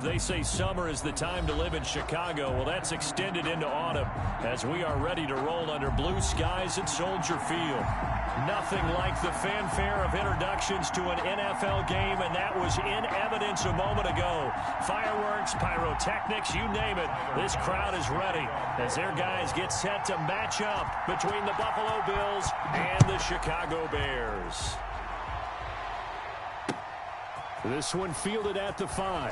They say summer is the time to live in Chicago. Well, that's extended into autumn as we are ready to roll under blue skies at Soldier Field. Nothing like the fanfare of introductions to an NFL game, and that was in evidence a moment ago. Fireworks, pyrotechnics, you name it. This crowd is ready as their guys get set to match up between the Buffalo Bills and the Chicago Bears. This one fielded at the 5.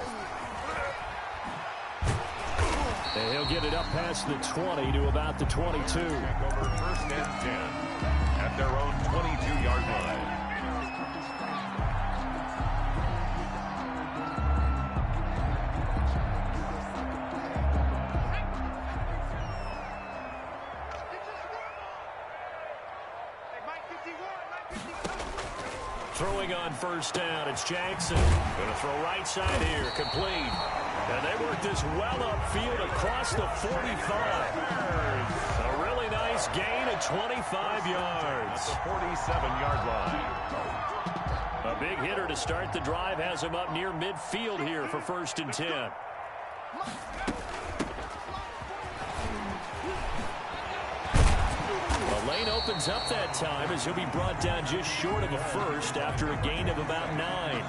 And he'll get it up past the 20 to about the 22. Over 1st and 10 at their own 22-yard line. Throwing on 1st down, it's Jackson. Going to throw right side here, complete. And they work this well upfield across the 45. A really nice gain of 25 yards. The 47-yard line. A big hitter to start the drive has him up near midfield here for 1st and 10. The lane opens up that time as he'll be brought down just short of a first after a gain of about 9.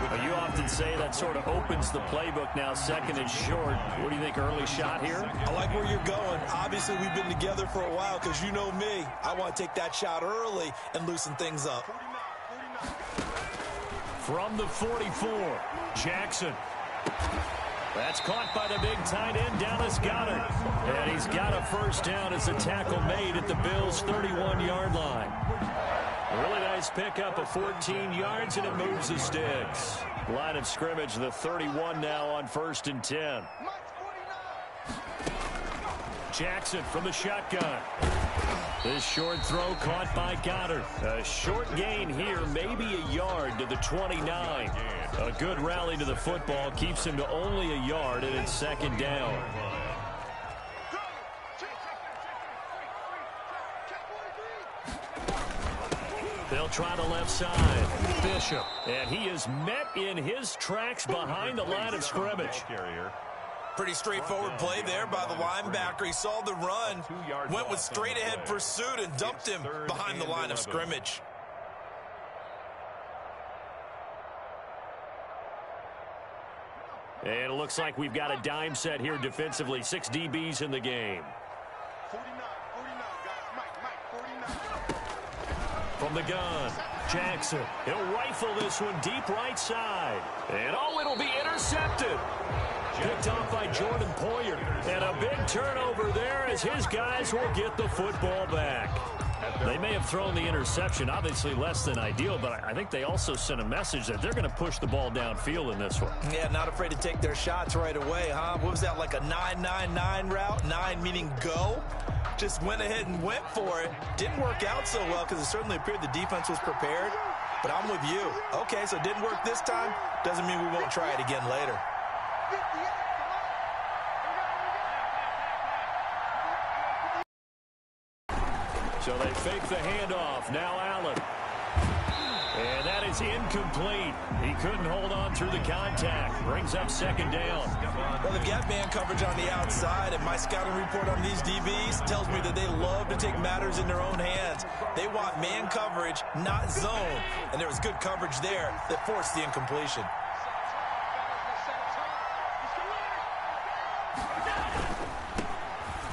Well, you often say that sort of opens the playbook now, 2nd and short. What do you think, early shot here? I like where you're going. Obviously, we've been together for a while because you know me. I want to take that shot early and loosen things up. From the 44, Jackson. That's caught by the big tight end, Dallas Goedert. And he's got a 1st down as a tackle made at the Bills' 31-yard line. A really nice pickup of 14 yards, and it moves the sticks. Line of scrimmage, the 31 now on 1st and 10. Jackson from the shotgun. This short throw caught by Goedert. A short gain here, maybe a yard to the 29. A good rally to the football keeps him to only a yard, and it's 2nd down. They'll try the left side. Bishop. And he is met in his tracks behind the line of scrimmage. Pretty straightforward play there by the linebacker. He saw the run, went with straight-ahead pursuit, and dumped him behind the line of scrimmage. And it looks like we've got a dime set here defensively. 6 DBs in the game. 49, guys. Mike, 49. From the gun, Jackson. He'll rifle this one deep right side. And it'll be intercepted. Picked off by Jordan Poyer. And a big turnover there as his guys will get the football back. They may have thrown the interception, obviously less than ideal, but I think they also sent a message that they're going to push the ball downfield in this one. Yeah, not afraid to take their shots right away, huh? What was that, like a 9-9-9 route? 9 meaning go? Just went ahead and went for it. Didn't work out so well because it certainly appeared the defense was prepared. But I'm with you. Okay, so it didn't work this time. Doesn't mean we won't try it again later. So they fake the handoff. Now Allen. And that is incomplete. He couldn't hold on through the contact. Brings up 2nd down. Well, they've got man coverage on the outside, and my scouting report on these DBs tells me that they love to take matters in their own hands. They want man coverage, not zone. And there was good coverage there that forced the incompletion.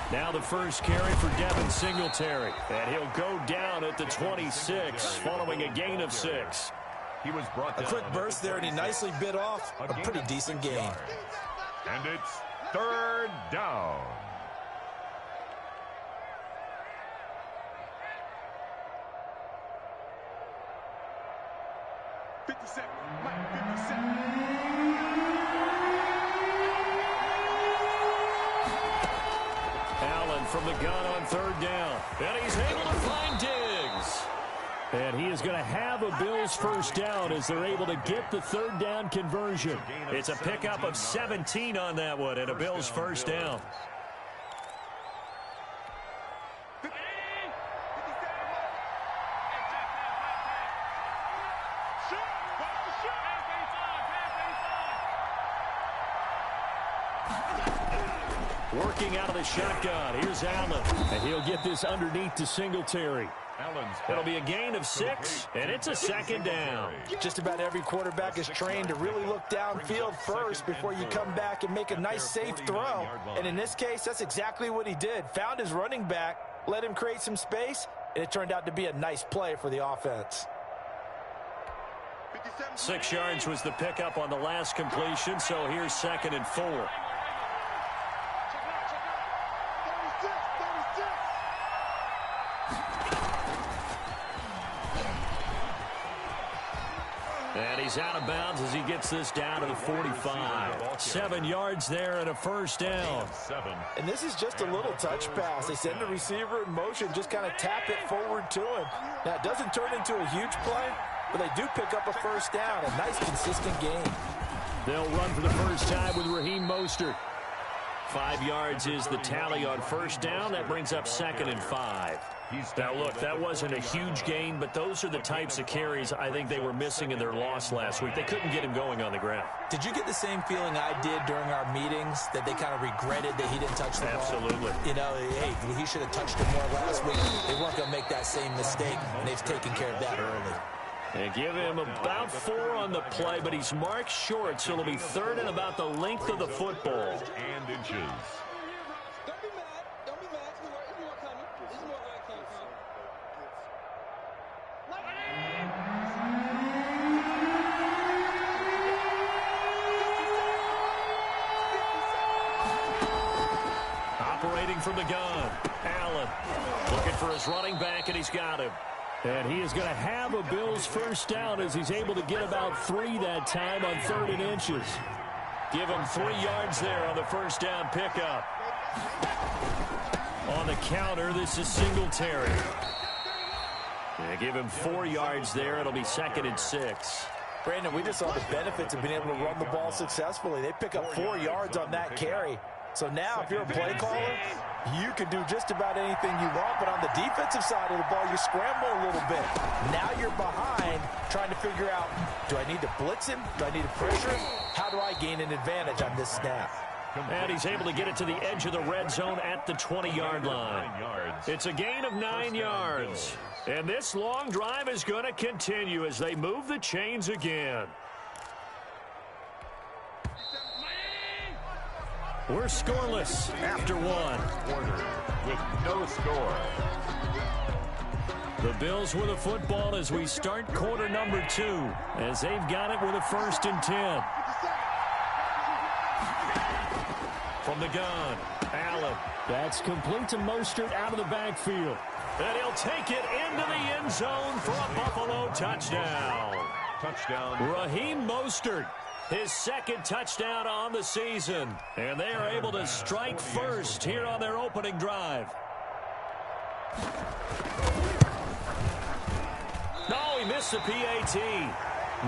Now the first carry for Devin Singletary. And he'll go down at the 26 following a gain of 6. He was brought down. A quick burst there, and he nicely bit off a pretty decent gain. And it's 3rd down. Allen from the gun on 3rd down. And he's able to find Diggs. And he is going to have a Bills 1st down as they're able to get the 3rd down conversion. It's a pickup of 17 on that one and a Bills 1st down. Working out of the shotgun. Here's Allen. And he'll get this underneath to Singletary. It'll be a gain of 6, and it's a second down. Just about every quarterback is trained to really look downfield first before you come back and make a nice, safe throw. And in this case, that's exactly what he did. Found his running back, let him create some space, and it turned out to be a nice play for the offense. 6 yards was the pickup on the last completion, so here's 2nd and 4. And he's out of bounds as he gets this down to the 45. 7 yards there and a first down. And this is just a little touch pass. They send the receiver in motion, just kind of tap it forward to him. Now, it doesn't turn into a huge play, but they do pick up a first down. A nice, consistent game. They'll run for the first time with Raheem Mostert. 5 yards is the tally on first down. That brings up 2nd and 5. Now, look, that wasn't a huge gain, but those are the types of carries I think they were missing in their loss last week. They couldn't get him going on the ground. Did you get the same feeling I did during our meetings, that they kind of regretted that he didn't touch the ball? Absolutely. You know, hey, he should have touched it more last week. They weren't going to make that same mistake, and they've taken care of that early. They give him about 4 on the play, but he's marked short, so it'll be 3rd and about the length of the football. And inches. Don't be mad. There's more coming. There's more where it came from. Operating from the gun, Allen looking for his running back, and he's got him. And he is going to have a Bills first down as he's able to get about 3 that time on 3rd and inches. Give him 3 yards there on the first down pickup. On the counter, this is Singletary. They give him 4 yards there. It'll be 2nd and 6. Brandon, we just saw the benefits of being able to run the ball successfully. They pick up 4 yards on that carry. So now, if you're a play caller, you can do just about anything you want. But on the defensive side of the ball, you scramble a little bit. Now you're behind, trying to figure out, do I need to blitz him? Do I need to pressure him? How do I gain an advantage on this snap? And he's able to get it to the edge of the red zone at the 20-yard line. It's a gain of 9 yards. And this long drive is going to continue as they move the chains again. We're scoreless after 1. Quarter with no score. The Bills with the football as we start quarter number 2, as they've got it with a 1st and 10. From the gun, Allen. That's complete to Mostert out of the backfield. And he'll take it into the end zone for a Buffalo touchdown. Touchdown. Raheem Mostert, his 2nd touchdown on the season. And they are able to strike first here on their opening drive. No, he missed the PAT.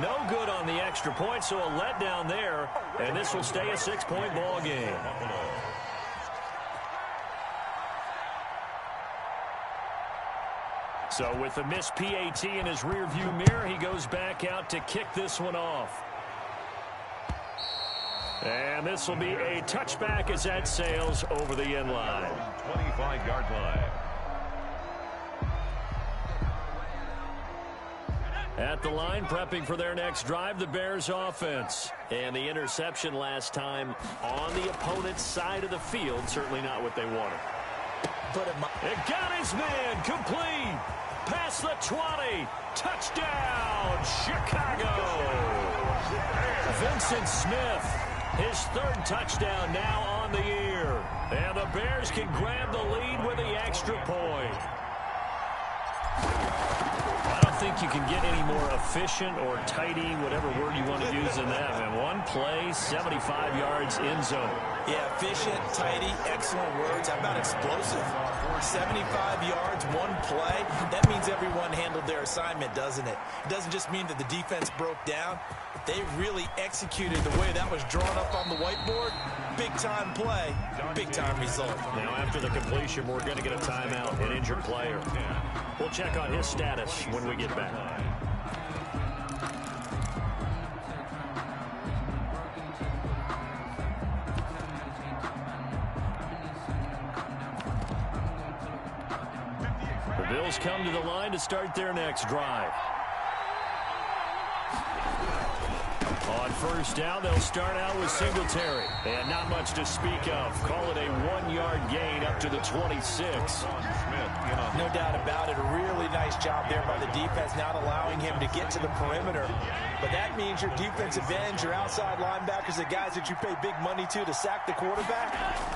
No good on the extra point, so a letdown there. And this will stay a 6-point ball game. So with the missed PAT in his rearview mirror, he goes back out to kick this one off. And this will be a touchback as that sails over the end line. 25-yard line. At the line, prepping for their next drive, the Bears offense. And the interception last time on the opponent's side of the field, certainly not what they wanted. It got his man, complete. Past the 20. Touchdown, Chicago. Vincent Smith, his 3rd touchdown now on the year. And the Bears can grab the lead with the extra point. I don't think you can get any more efficient or tidy, whatever word you want to use in that. And one play, 75 yards in zone. Yeah, efficient, tidy, excellent words. How about explosive? 75 yards, one play. That means everyone handled their assignment, doesn't it? It doesn't just mean that the defense broke down. They really executed the way that was drawn up on the whiteboard. Big-time play, big-time result. Now, after the completion, we're going to get a timeout, an injured player. We'll check on his status when we get back. Bills come to the line to start their next drive. On first down, they'll start out with Singletary. And not much to speak of. Call it a 1-yard gain up to the 26. No doubt about it. A really nice job there by the defense, not allowing him to get to the perimeter. But that means your defensive ends, your outside linebackers, the guys that you pay big money to sack the quarterback,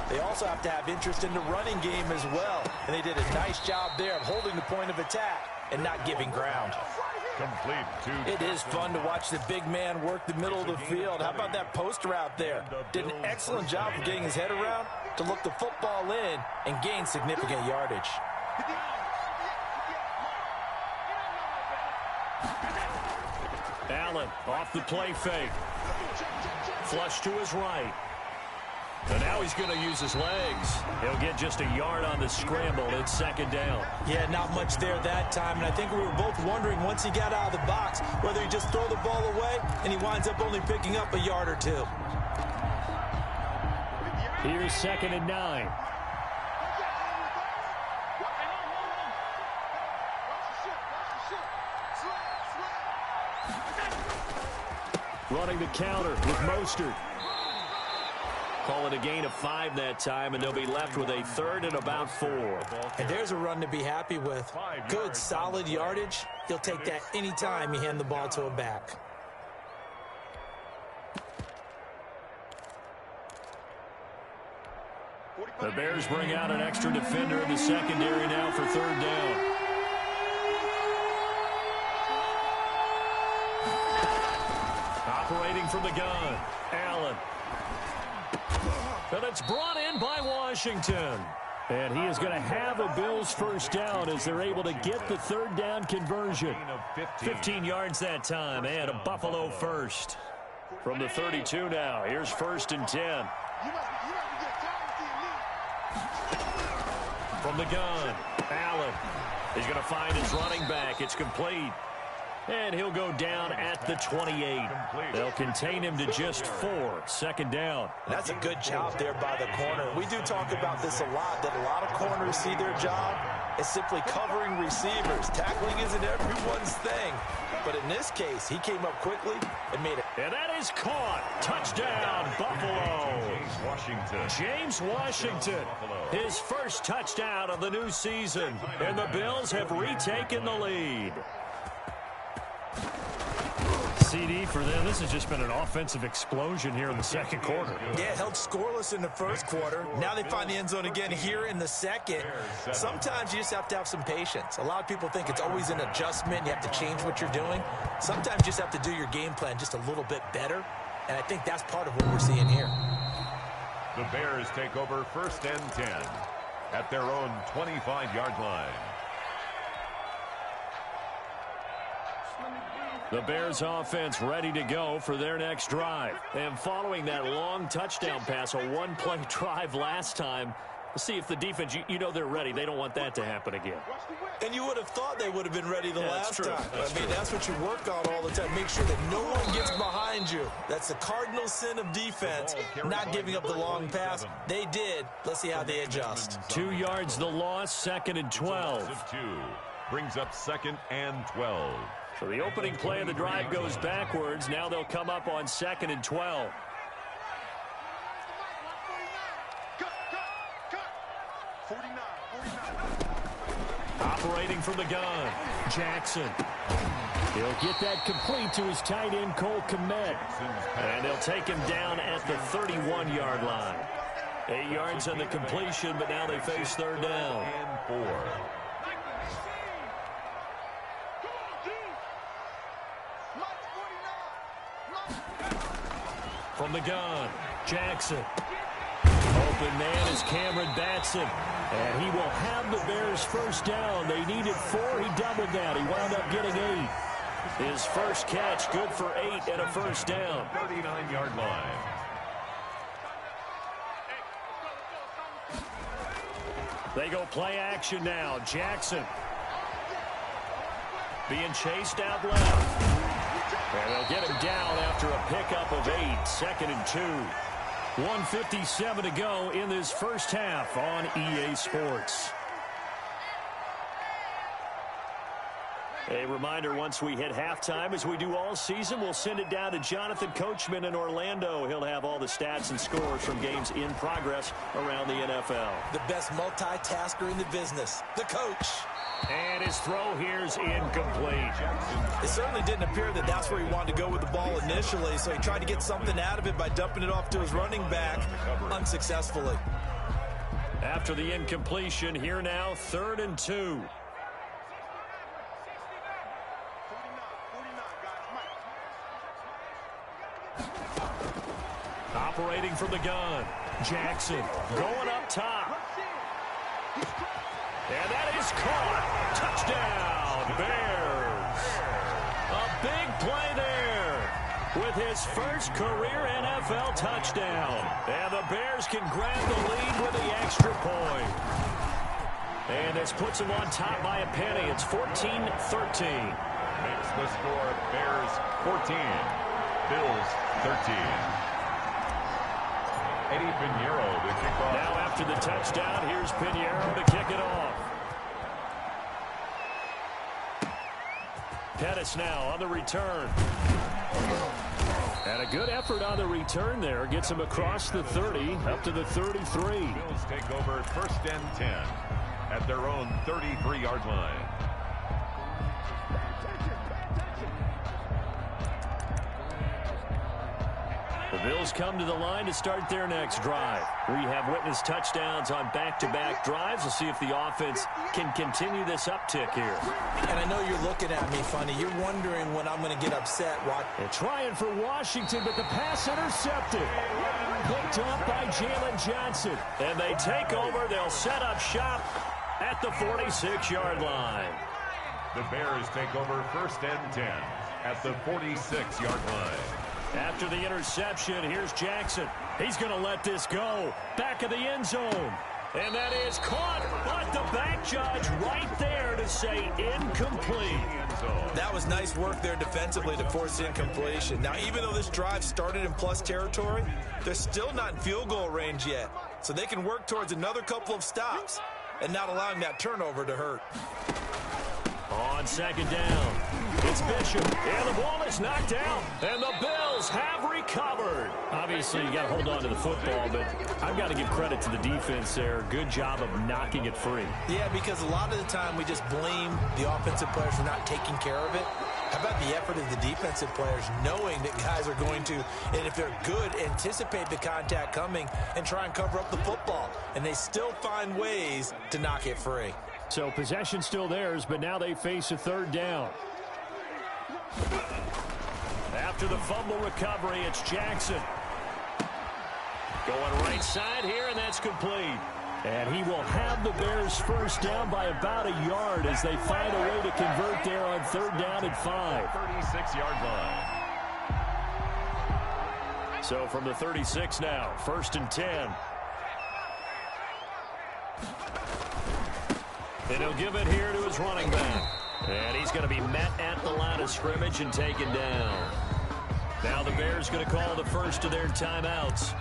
they also have to have interest in the running game as well. And they did a nice job there of holding the point of attack and not giving ground. Complete to It is fun to watch the big man work the middle of the field. How about that post route there? Did an excellent job of getting his head around to look the football in and gain significant yardage. Allen off the play fake. Flush to his right. And now he's going to use his legs. He'll get just a yard on the scramble. It's second down. Yeah, not much there that time. And I think we were both wondering once he got out of the box whether he just throw the ball away and he winds up only picking up a yard or two. Here's 2nd and 9. Running the counter with Mostert. Call it a gain of 5 that time, and they'll be left with a 3rd and about 4. And there's a run to be happy with. Good, solid yardage. He'll take that anytime you hand the ball to a back. The Bears bring out an extra defender in the secondary now for 3rd down. Operating from the gun, Allen. And it's brought in by Washington. And he is going to have a Bills first down as they're able to get the 3rd down conversion. 15 yards that time and a Buffalo first. From the 32 now, here's 1st and 10. From the gun, Allen. He's going to find his running back. It's complete. And he'll go down at the 28. They'll contain him to just 4. 2nd down. That's a good job there by the corner. We do talk about this a lot, that a lot of corners see their job as simply covering receivers. Tackling isn't everyone's thing. But in this case, he came up quickly and made it. And that is caught. Touchdown, Buffalo. James Washington, his first touchdown of the new season. And the Bills have retaken the lead. CD for them. This has just been an offensive explosion here in the 2nd quarter. Yeah, held scoreless in the 1st quarter. Now they find the end zone again here in the 2nd. Sometimes you just have to have some patience. A lot of people think it's always an adjustment. You have to change what you're doing. Sometimes you just have to do your game plan just a little bit better. And I think that's part of what we're seeing here. The Bears take over 1st and 10 at their own 25-yard line. The Bears offense ready to go for their next drive. And following that long touchdown pass, a 1-play drive last time, let's see if the defense, you know they're ready. They don't want that to happen again. And you would have thought they would have been ready the last time. That's what you work on all the time. Make sure that no one gets behind you. That's the cardinal sin of defense, not giving up the long pass. They did. Let's see how they adjust. 2 yards the loss, 2nd and 12. 2 brings up 2nd and 12. So the opening play of the drive goes backwards. Now they'll come up on 2nd and 12. Operating from the gun, Jackson. He'll get that complete to his tight end, Cole Kmet. And they'll take him down at the 31-yard line. 8 yards on the completion, but now they face 3rd down. And 4. From the gun, Jackson. Open man is Cameron Batson. And he will have the Bears first down. They needed 4. He doubled that. He wound up getting 8. His first catch, good for 8 and a first down. 39-yard line. They go play action now. Jackson being chased out left. And they'll get him down after a pickup of 8. 2nd and 2. 1:57 to go in this first half on EA Sports. A reminder, once we hit halftime, as we do all season, we'll send it down to Jonathan Coachman in Orlando. He'll have all the stats and scores from games in progress around the NFL. The best multitasker in the business, the coach. And his throw here's incomplete. It certainly didn't appear that that's where he wanted to go with the ball initially, so he tried to get something out of it by dumping it off to his running back unsuccessfully. After the incompletion, here now, 3rd and 2. Operating from the gun, Jackson going up top. And that is caught. Touchdown, Bears. A big play there with his first career NFL touchdown. And the Bears can grab the lead with the extra point. And this puts them on top by a penny. It's 14-13. Makes the score Bears 14, Bills 13. Eddie Pinheiro to kick off. Now after the touchdown, here's Pinheiro to kick it off. Pettis now on the return. And a good effort on the return there. Gets him across the 30, up to the 33. Bills take over 1st and 10 at their own 33-yard line. The Bills come to the line to start their next drive. We have witnessed touchdowns on back-to-back drives. We'll see if the offense can continue this uptick here. And I know you're looking at me funny. You're wondering when I'm going to get upset. They're trying for Washington, but the pass intercepted. Picked up by Jalen Johnson. And they take over. They'll set up shop at the 46-yard line. The Bears take over 1st and 10 at the 46-yard line. After the interception, here's Jackson. He's going to let this go. Back of the end zone. And that is caught, but the back judge right there to say incomplete. That was nice work there defensively to force incompletion. Now, even though this drive started in plus territory, they're still not in field goal range yet. So they can work towards another couple of stops and not allowing that turnover to hurt. On 2nd down, it's Bishop, and the ball is knocked out, and the Bills have recovered. Obviously, you got to hold on to the football, but I've got to give credit to the defense there. Good job of knocking it free. Yeah, because a lot of the time we just blame the offensive players for not taking care of it. How about the effort of the defensive players knowing that guys are going to, and if they're good, anticipate the contact coming and try and cover up the football, and they still find ways to knock it free. So possession still theirs, but now they face a 3rd down. After the fumble recovery, it's Jackson. Going right side here, and that's complete. And he will have the Bears 1st down by about a yard as they find a way to convert there on 3rd down and 5. 36-yard line. So from the 36 now, 1st and 10. And he'll give it here to his running back. And he's going to be met at the line of scrimmage and taken down. Now the Bears going to call the first of their timeouts,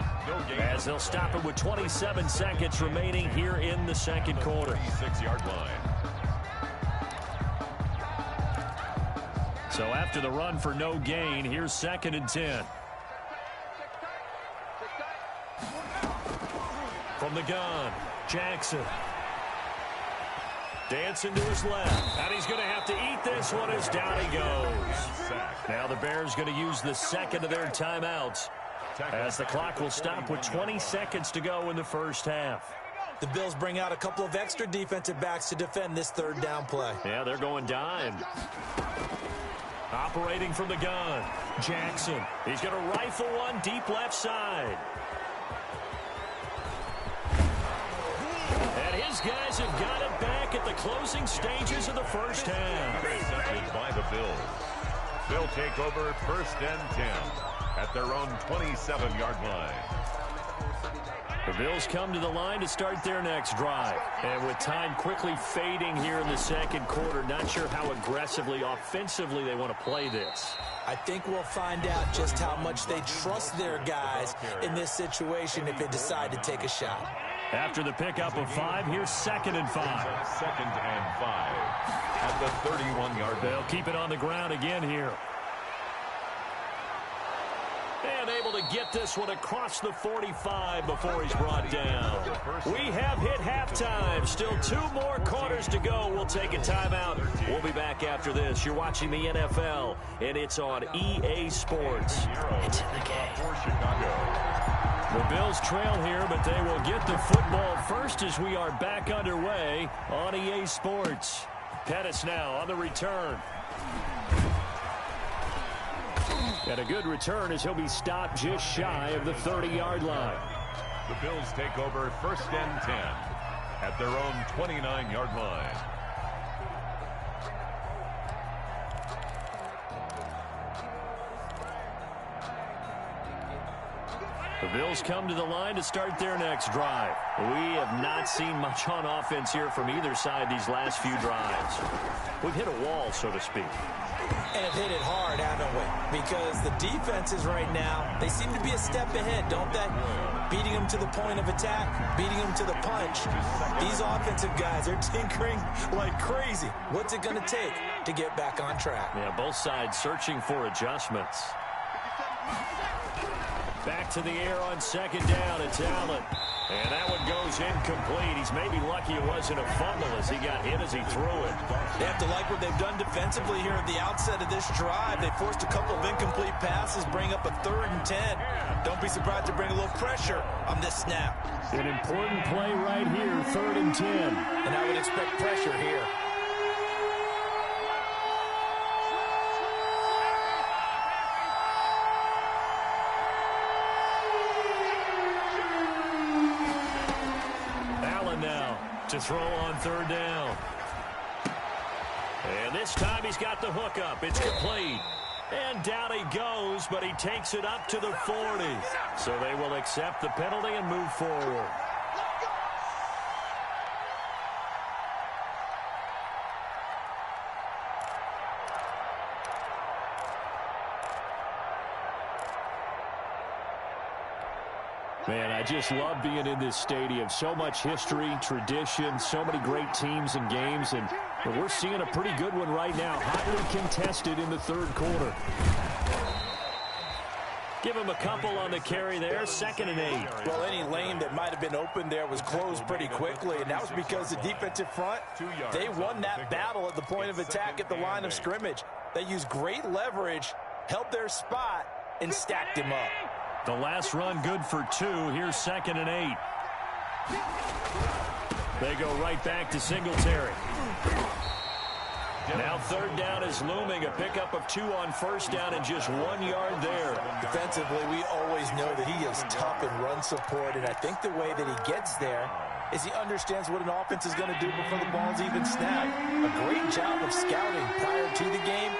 as they'll stop it with 27 seconds remaining here in the 2nd quarter. 36-yard line. So after the run for no gain, here's 2nd and 10. From the gun, Jackson. Dancing to his left, and he's going to have to eat this one as down he goes. Now the Bears going to use the 2nd of their timeouts, as the clock will stop with 20 seconds to go in the 1st half. The Bills bring out a couple of extra defensive backs to defend this 3rd down play. Yeah, they're going dime. Operating from the gun, Jackson. He's going to rifle one deep left side. And his guys have got it back at the closing stages of the 1st half. Intercepted by the Bills. They'll take over 1st and 10 at their own 27-yard line. The Bills come to the line to start their next drive. And with time quickly fading here in the 2nd quarter, not sure how aggressively, offensively they want to play this. I think we'll find out just how much they trust their guys in this situation if they decide to take a shot. After the pickup of 5, here's 2nd and 5. 2nd and 5 at the 31-yard line. They'll keep it on the ground again here. And able to get this one across the 45 before he's brought down. We have hit halftime. Still 2 more quarters to go. We'll take a timeout. We'll be back after this. You're watching the NFL, and it's on EA Sports. It's in the game. For Chicago. The Bills trail here, but they will get the football first as we are back underway on EA Sports. Pettis now on the return. And a good return as he'll be stopped just shy of the 30-yard line. The Bills take over 1st and 10 at their own 29-yard line. The Bills come to the line to start their next drive. We have not seen much on offense here from either side these last few drives. We've hit a wall, so to speak. And hit it hard, haven't we? Because the defenses right now, they seem to be a step ahead, don't they? Beating them to the point of attack, beating them to the punch. These offensive guys are tinkering like crazy. What's it going to take to get back on track? Yeah, both sides searching for adjustments. Back to the air on 2nd down. It's Allen. And that one goes incomplete. He's maybe lucky it wasn't a fumble as he got hit as he threw it. They have to like what they've done defensively here at the outset of this drive. They forced a couple of incomplete passes, bring up a 3rd and 10. Don't be surprised to bring a little pressure on this snap. An important play right here, 3rd and 10. And I would expect pressure here. To throw on 3rd down. And this time he's got the hook up. It's complete. And down he goes, but he takes it up to the 40. So they will accept the penalty and move forward. Man, I just love being in this stadium. So much history, tradition, so many great teams and games. And we're seeing a pretty good one right now. Hotly contested in the 3rd quarter. Give him a couple on the carry there. 2nd and 8. Well, any lane that might have been open there was closed pretty quickly. And that was because the defensive front, they won that battle at the point of attack at the line of scrimmage. They used great leverage, held their spot, and stacked him up. The last run good for 2. Here's 2nd and 8. They go right back to Singletary. Now 3rd down is looming. A pickup of 2 on 1st down and just 1 yard there. Defensively, we always know that he is tough in run support, and I think the way that he gets there is he understands what an offense is going to do before the ball's even snapped. A great job of scouting prior to the game,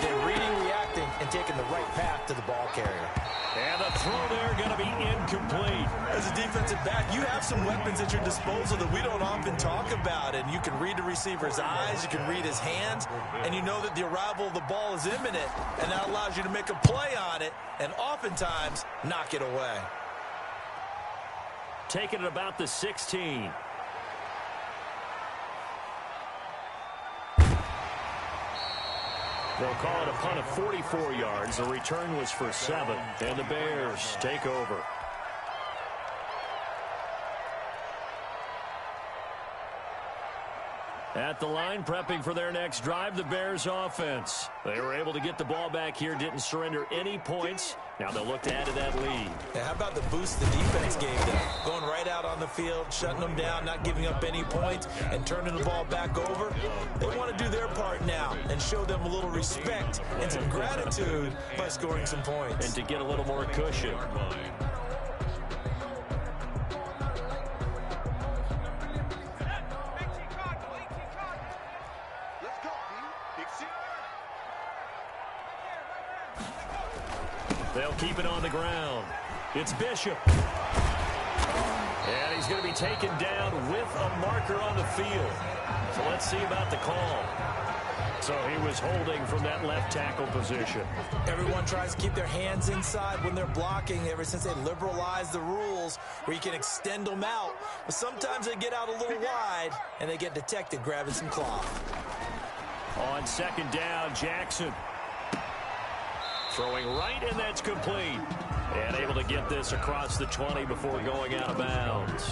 then reading, reacting, and taking the right path to the ball carrier. And the throw there going to be incomplete. As a defensive back, you have some weapons at your disposal that we don't often talk about. And you can read the receiver's eyes, you can read his hands, and you know that the arrival of the ball is imminent. And that allows you to make a play on it and oftentimes knock it away. Taking it about the 16. They'll call it a punt of 44 yards. The return was for 7. And the Bears take over. At the line, prepping for their next drive, the Bears offense. They were able to get the ball back here, didn't surrender any points. Now they'll look to add to that lead. Now, how about the boost the defense gave them? Going right out on the field, shutting them down, not giving up any points, and turning the ball back over. They want to do their part now and show them a little respect and some gratitude by scoring some points. And to get a little more cushion. They'll keep it on the ground. It's Bishop. And he's going to be taken down with a marker on the field. So let's see about the call. So he was holding from that left tackle position. Everyone tries to keep their hands inside when they're blocking ever since they liberalized the rules where you can extend them out. But sometimes they get out a little wide and they get detected grabbing some cloth. On second down, Jackson. Throwing right, and that's complete. And able to get this across the 20 before going out of bounds.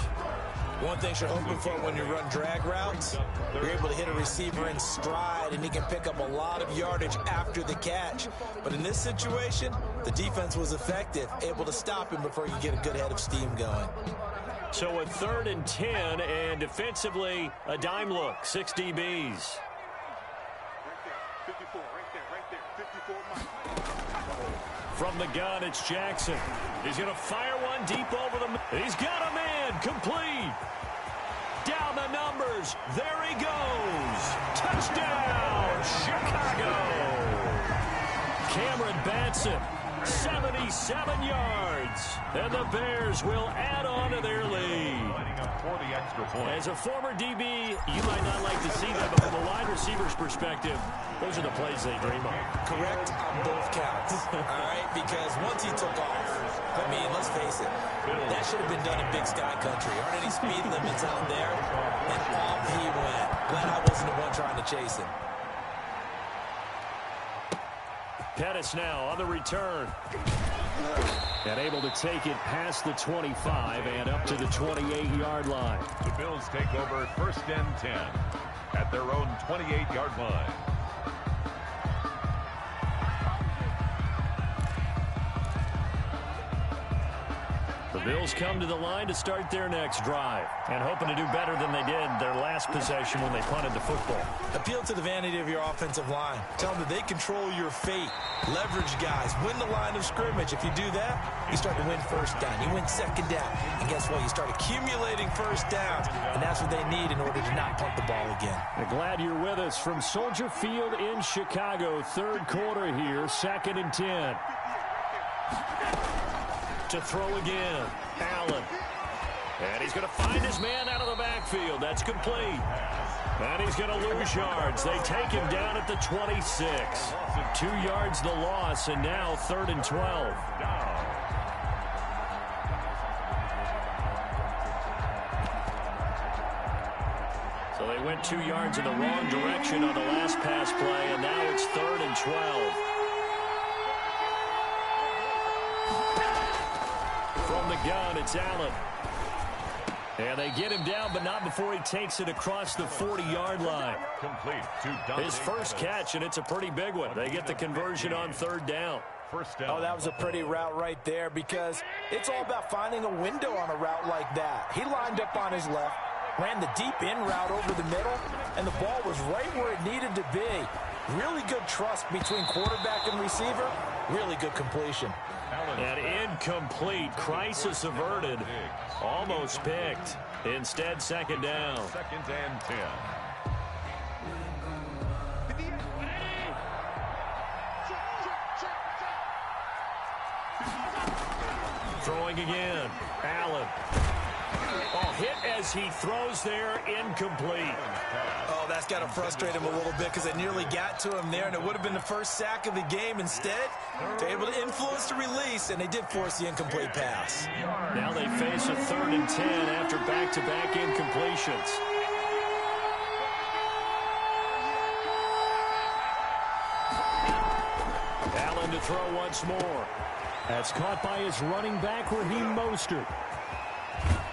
One thing you're hoping for when you run drag routes, you're able to hit a receiver in stride, and he can pick up a lot of yardage after the catch. But in this situation, the defense was effective, able to stop him before you get a good head of steam going. So a 3rd and 10, and defensively, a dime look, 6 DBs. 54, right there, 54 miles. From the gun, it's Jackson. He's going to fire one deep over the middle. He's got a man, complete. Down the numbers. There he goes. Touchdown, Chicago. Cameron Batson, 77 yards. And the Bears will add on to their lead. Lining up for the extra point. As a former DB, you might not like to see that, but from a wide receiver's perspective, those are the plays they dream of. Correct on both counts, all right? Because once he took off, I mean, let's face it, that should have been done in Big Sky Country. Aren't any speed limits out there? And off he went. Glad I wasn't the one trying to chase him. Pettis now on the return. And able to take it past the 25 and up to the 28-yard line. The Bills take over 1st and 10 at their own 28-yard line. The Bills come to the line to start their next drive and hoping to do better than they did their last possession when they punted the football. Appeal to the vanity of your offensive line. Tell them that they control your fate. Leverage guys. Win the line of scrimmage. If you do that, you start to win 1st down. You win 2nd down. And guess what? You start accumulating 1st downs. And that's what they need in order to not punt the ball again. I'm glad you're with us from Soldier Field in Chicago. 3rd quarter here. 2nd and 10. To throw again, Allen. And he's going to find his man out of the backfield. That's complete. And he's going to lose yards. They take him down at the 26. 2 yards the loss, and now 3rd and 12. So they went 2 yards in the wrong direction on the last pass play, and now it's 3rd and 12. From the gun, it's Allen. And they get him down, but not before he takes it across the 40-yard line. Complete to His first catch, and it's a pretty big one. They get the conversion on 3rd down. 1st down. Oh, that was a pretty route right there because it's all about finding a window on a route like that. He lined up on his left, ran the deep in route over the middle, and the ball was right where it needed to be. Really good trust between quarterback and receiver. Really good completion. And incomplete. Crisis averted. Almost picked. Instead, 2nd down. 2nd and 10. Throwing again. Allen. Oh, hit as he throws there. Incomplete. Oh, that's got to frustrate him a little bit because they nearly got to him there, and it would have been the first sack of the game. Instead, they're able to influence the release, and they did force the incomplete pass. Now they face a 3rd and 10 after back-to-back incompletions. Allen to throw once more. That's caught by his running back, Raheem Mostert.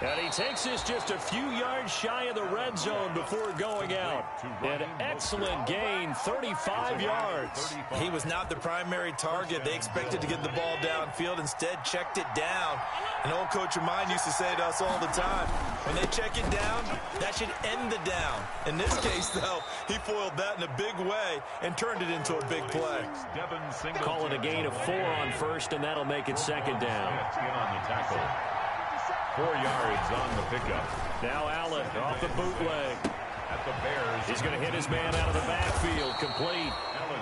And he takes this just a few yards shy of the red zone before going out. An excellent gain, 35 yards. He was not the primary target. They expected to get the ball downfield. Instead, checked it down. An old coach of mine used to say to us all the time, when they check it down, that should end the down. In this case, though, he foiled that in a big way and turned it into a big play. Call it a gain of 4 on 1st, and that'll make it 2nd down. On the tackle. 4 yards on the pickup. Now Allen off the bootleg. At the Bears. He's going to hit his man out of the backfield, complete.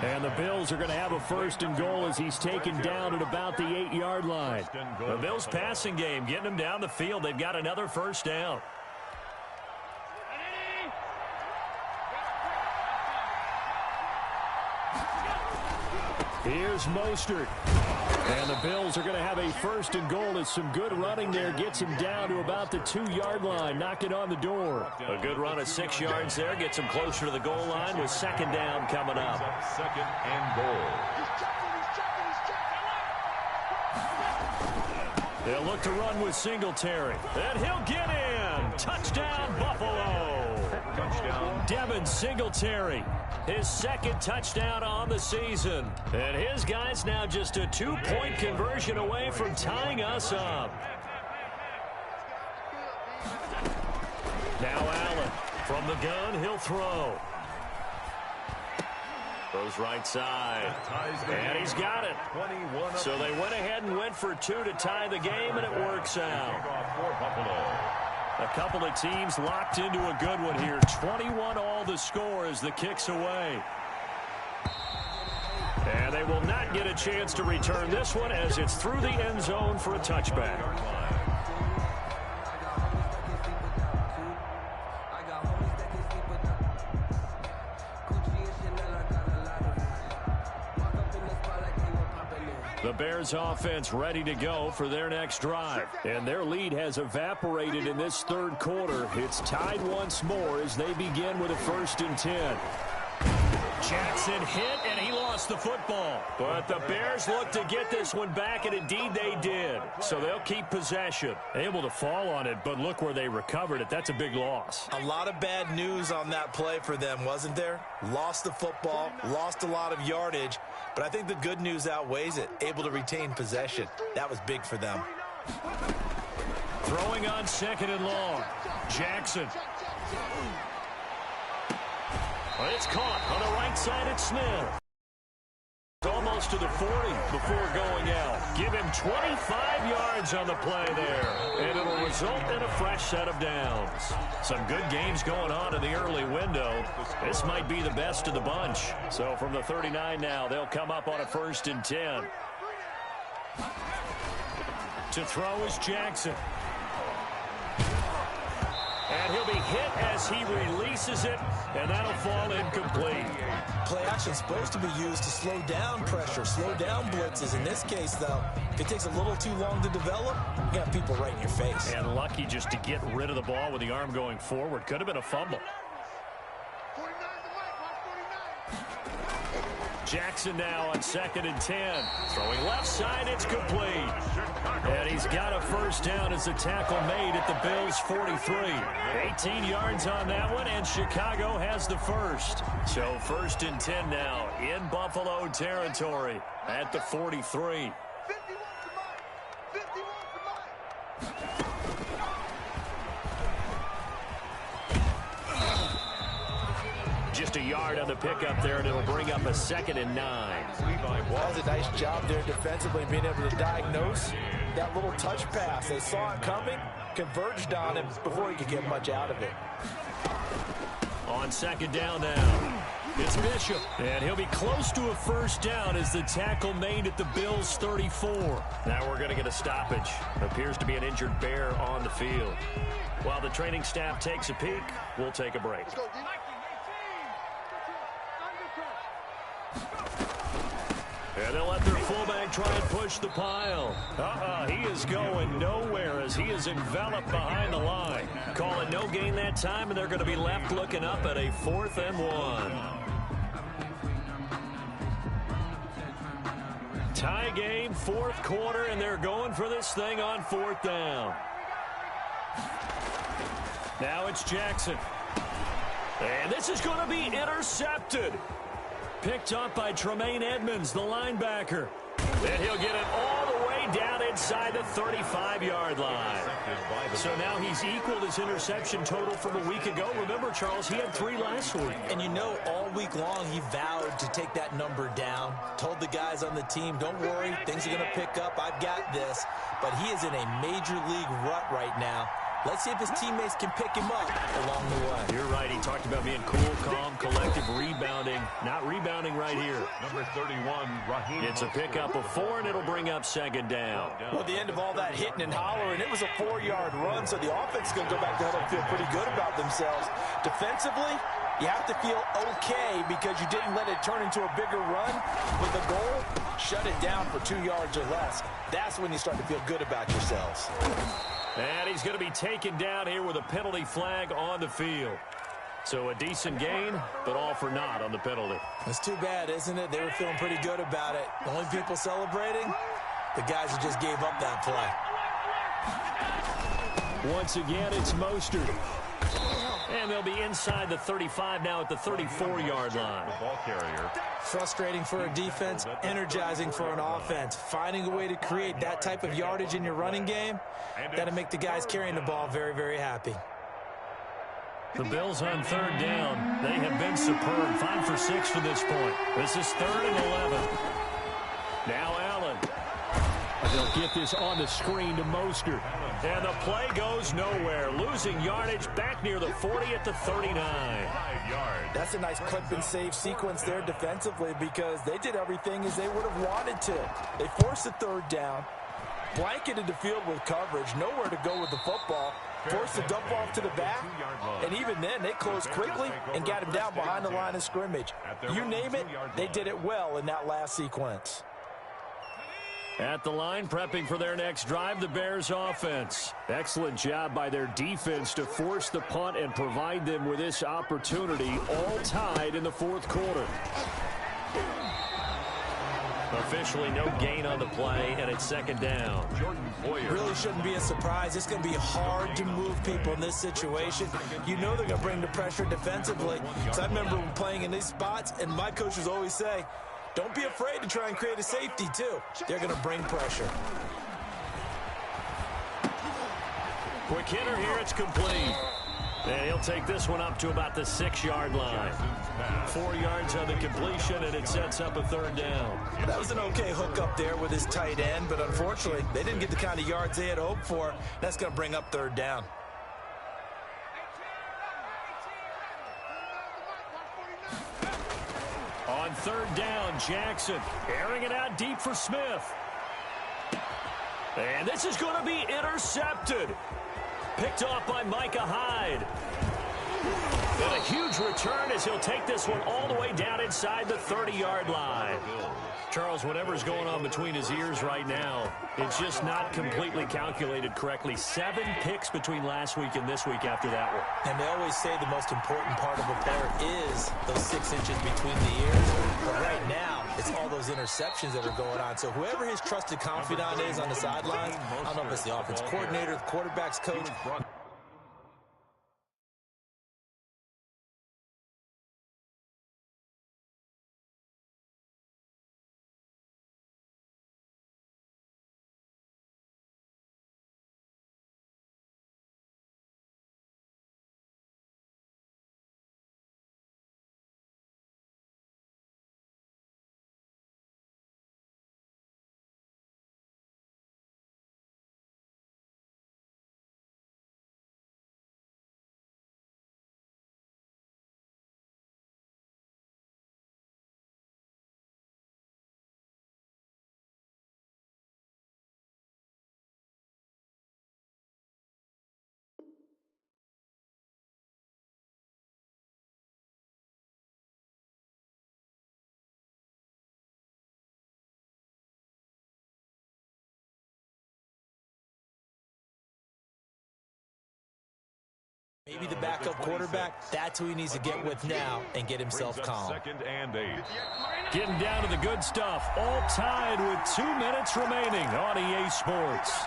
And the Bills are going to have a 1st and goal as he's taken down at about the 8-yard line. The Bills passing game, getting them down the field. They've got another 1st down. Here's Mostert. And the Bills are going to have a first and goal as some good running there gets him down to about the 2-yard line, knocking on the door. A good run of 6 yards there gets him closer to the goal line with second down coming up. Second and goal. They'll look to run with Singletary. And he'll get in. Touchdown, Buffalo. Touchdown. Devin Singletary. His second touchdown on the season. And his guys now just a 2-point conversion away from tying us up. Now Allen. From the gun, he'll throw. Goes right side. And he's got it. So they went ahead and went for 2 to tie the game, and it works out. A couple of teams locked into a good one here. 21 all the score as the kick's away. And they will not get a chance to return this one as it's through the end zone for a touchback. The Bears offense ready to go for their next drive. And their lead has evaporated in this third quarter. It's tied once more as they begin with a 1st and 10. Jackson hit, and he lost the football. But the Bears look to get this one back, and indeed they did. So they'll keep possession. Able to fall on it, but look where they recovered it. That's a big loss. A lot of bad news on that play for them, wasn't there? Lost the football, lost a lot of yardage. But I think the good news outweighs it. Able to retain possession. That was big for them. Throwing on 2nd and long. Jackson. It's caught on the right side at Smith. Almost to the 40 before going out. Give him 25 yards on the play there. And it'll result in a fresh set of downs. Some good games going on in the early window. This might be the best of the bunch. So from the 39 now, they'll come up on a 1st and 10. To throw is Jackson. And he'll be hit as he releases it, and that'll fall incomplete. Play action is supposed to be used to slow down pressure, slow down blitzes. In this case, though, if it takes a little too long to develop, you got people right in your face. And lucky just to get rid of the ball with the arm going forward. Could have been a fumble. Jackson now on 2nd and 10. Throwing left side, it's complete. And he's got a first down as the tackle made at the Bills' 43. 18 yards on that one, and Chicago has the first. So 1st and 10 now in Buffalo territory at the 43. Just a yard on the pickup there, and it'll bring up a 2nd and 9. That was a nice job there defensively, being able to diagnose that little touch pass. They saw it coming, converged on him before he could get much out of it. On 2nd down now, it's Bishop. And he'll be close to a first down as the tackle made at the Bills' 34. Now we're going to get a stoppage. Appears to be an injured Bear on the field. While the training staff takes a peek, we'll take a break. And they'll let their fullback try and push the pile. He is going nowhere as he is enveloped behind the line. Call it no gain that time, and they're going to be left looking up at a 4th and 1. Tie game, 4th quarter, and they're going for this thing on 4th down. Now it's Jackson. And this is going to be intercepted. Picked up by Tremaine Edmonds, the linebacker. And he'll get it all the way down inside the 35-yard line. So now he's equaled his interception total from a week ago. Remember, Charles, he had 3 last week. And you know, all week long he vowed to take that number down. Told the guys on the team, don't worry, things are going to pick up. I've got this. But he is in a major league rut right now. Let's see if his teammates can pick him up along the way. You're right. He talked about being cool, calm, collective, rebounding. Not rebounding right here. Number 31, Raheem. It's a pickup of 4, and it'll bring up 2nd down. Well, at the end of all that hitting and hollering, it was a 4-yard run, so the offense is going to go back to huddle and feel pretty good about themselves. Defensively, You have to feel okay because you didn't let it turn into a bigger run with a goal. Shut it down for 2 yards or less. That's when you start to feel good about yourselves. And he's going to be taken down here with a penalty flag on the field. So a decent gain, but all for naught on the penalty. It's too bad, isn't it? They were feeling pretty good about it. The only people celebrating, the guys who just gave up that play. Once again, it's Mostert. And they'll be inside the 35 now at the 34-yard line. Ball carrier. Frustrating for a defense, energizing for an offense. Finding a way to create that type of yardage in your running game, that'll make the guys carrying the ball very, very happy. The Bills on third down. They have been superb. 5 for 6 to this point. This is 3rd and 11. Now Allen. They'll get this on the screen to Mostert. And the play goes nowhere. Losing yardage back near the 40 at the 39. 5 yards. That's a nice clip and save sequence there defensively because they did everything as they would have wanted to. They forced the third down, blanketed the field with coverage, nowhere to go with the football, forced the dump off to the back, and even then they closed quickly and got him down behind the line of scrimmage. You name it, they did it well in that last sequence. At the line, prepping for their next drive, the Bears offense. Excellent job by their defense to force the punt and provide them with this opportunity, all tied in the 4th quarter. Officially no gain on the play, and it's 2nd down. Jordan Poyer. Really shouldn't be a surprise. It's going to be hard to move people in this situation. You know they're going to bring the pressure defensively. So I remember playing in these spots, and my coaches always say, don't be afraid to try and create a safety, too. They're going to bring pressure. Quick hitter here, it's complete. And he'll take this one up to about the 6-yard line. 4 yards on the completion, and it sets up a 3rd down. That was an okay hook up there with his tight end, but unfortunately, they didn't get the kind of yards they had hoped for. That's going to bring up 3rd down. On 3rd down, Jackson airing it out deep for Smith. And this is going to be intercepted. Picked off by Micah Hyde. And a huge return as he'll take this one all the way down inside the 30-yard line. Charles, whatever's going on between his ears right now, it's just not completely calculated correctly. 7 picks between last week and this week after that one. And they always say the most important part of a player is those 6 inches between the ears. But right now, it's all those interceptions that are going on. So whoever his trusted confidant is on the sidelines, I don't know if it's the offense coordinator, the quarterback's coach. Maybe the backup quarterback, that's who he needs to get with now and get himself calm. 2nd and 8. Getting down to the good stuff. All tied with 2 minutes remaining on EA Sports.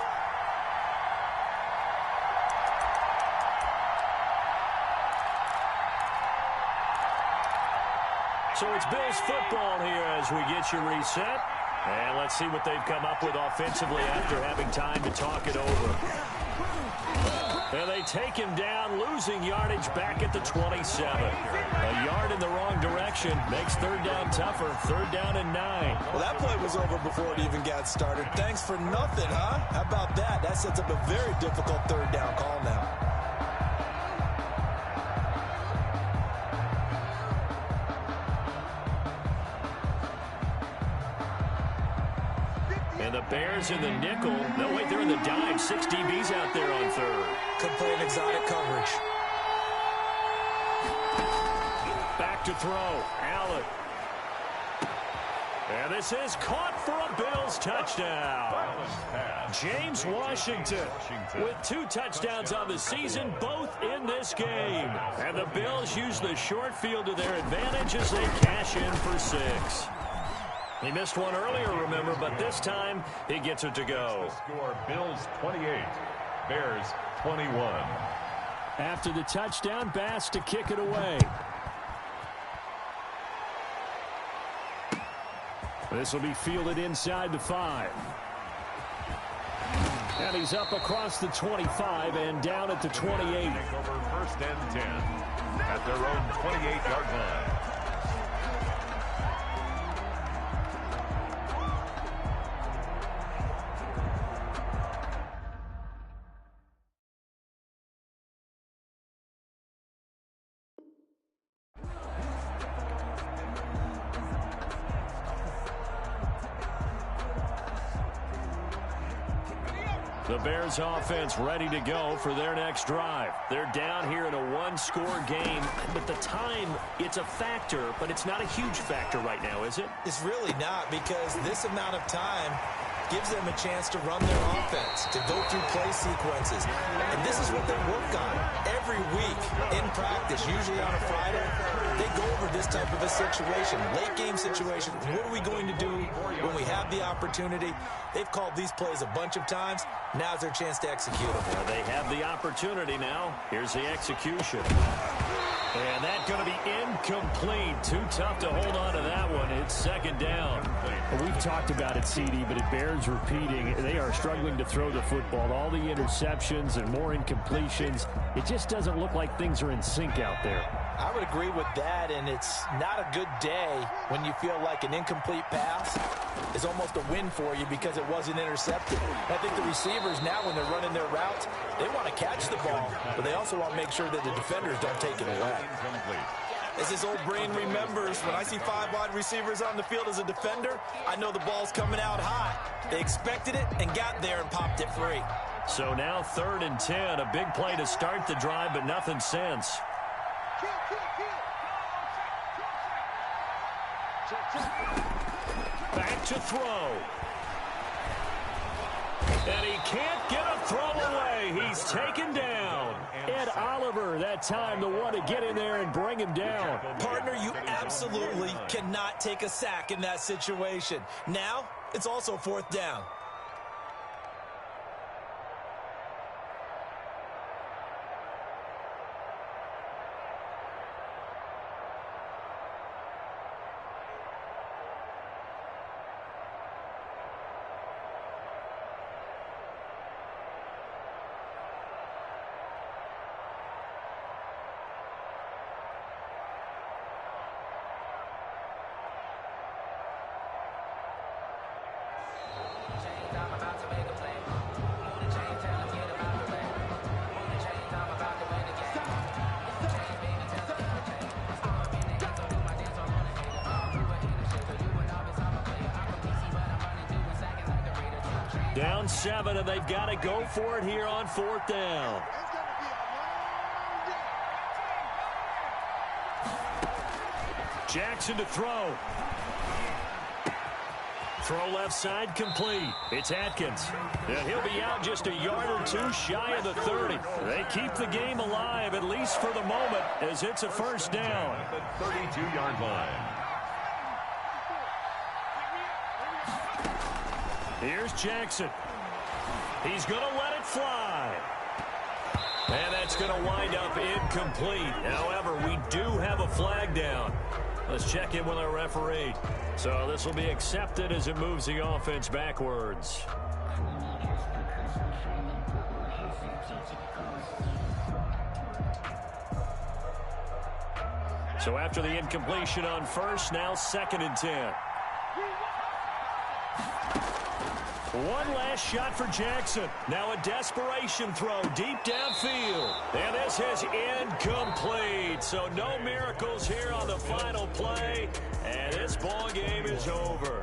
So it's Bills football here as we get you reset. And let's see what they've come up with offensively after having time to talk it over. And they take him down, losing yardage back at the 27. A yard in the wrong direction makes 3rd down tougher. 3rd down and 9. Well, that play was over before it even got started. Thanks for nothing, huh? How about that? That sets up a very difficult 3rd down call now. And the Bears in the nickel. No, wait, they're in the dime. 6 DBs out there on 3rd. Could play an exotic coverage. Back to throw. Allen. And this is caught for a Bills touchdown. James Washington with 2 touchdowns on the season, both in this game. And the Bills use the short field to their advantage as they cash in for 6. He missed one earlier, remember, but this time he gets it to go. Score Bills 28, Bears 21. After the touchdown, Bass to kick it away. This will be fielded inside the 5. And he's up across the 25 and down at the 28. Over first and 10 at their own 28-yard line. The Bears offense ready to go for their next drive. They're down here in a 1-score game, but the time, it's a factor, but it's not a huge factor right now, is it? It's really not, because this amount of time gives them a chance to run their offense, to go through play sequences. And this is what they work on every week in practice, usually on a Friday. They go over this type of a situation, late game situation. What are we going to do when we have the opportunity? They've called these plays a bunch of times. Now's their chance to execute them. Well, they have the opportunity now. Here's the execution. And that's going to be incomplete. Too tough to hold on to that one. It's second down. Well, we've talked about it, CD, but it bears repeating. They are struggling to throw the football. All the interceptions and more incompletions. It just doesn't look like things are in sync out there. I would agree with that, and it's not a good day when you feel like an incomplete pass is almost a win for you because it wasn't intercepted. I think the receivers now, when they're running their routes, they want to catch the ball, but they also want to make sure that the defenders don't take it away. As this old brain remembers, when I see 5 wide receivers on the field as a defender, I know the ball's coming out hot. They expected it and got there and popped it free. So now 3rd and 10, a big play to start the drive, but nothing since. Back to throw. And he can't get a throw away. He's taken down. Ed Oliver, that time the one to get in there and bring him down. Partner, you absolutely cannot take a sack in that situation. Now, it's also 4th down. Down 7, and they've got to go for it here on 4th down. Jackson to throw. Throw left side complete. It's Atkins. And he'll be out just a yard or 2 shy of the 30. They keep the game alive, at least for the moment, as it's a 1st down. The 32-yard line. Here's Jackson. He's going to let it fly. And that's going to wind up incomplete. However, we do have a flag down. Let's check in with our referee. So this will be accepted as it moves the offense backwards. So after the incompletion on 1st, now 2nd and 10. One last shot for Jackson. Now a desperation throw deep downfield. And this is incomplete. So no miracles here on the final play. And this ball game is over.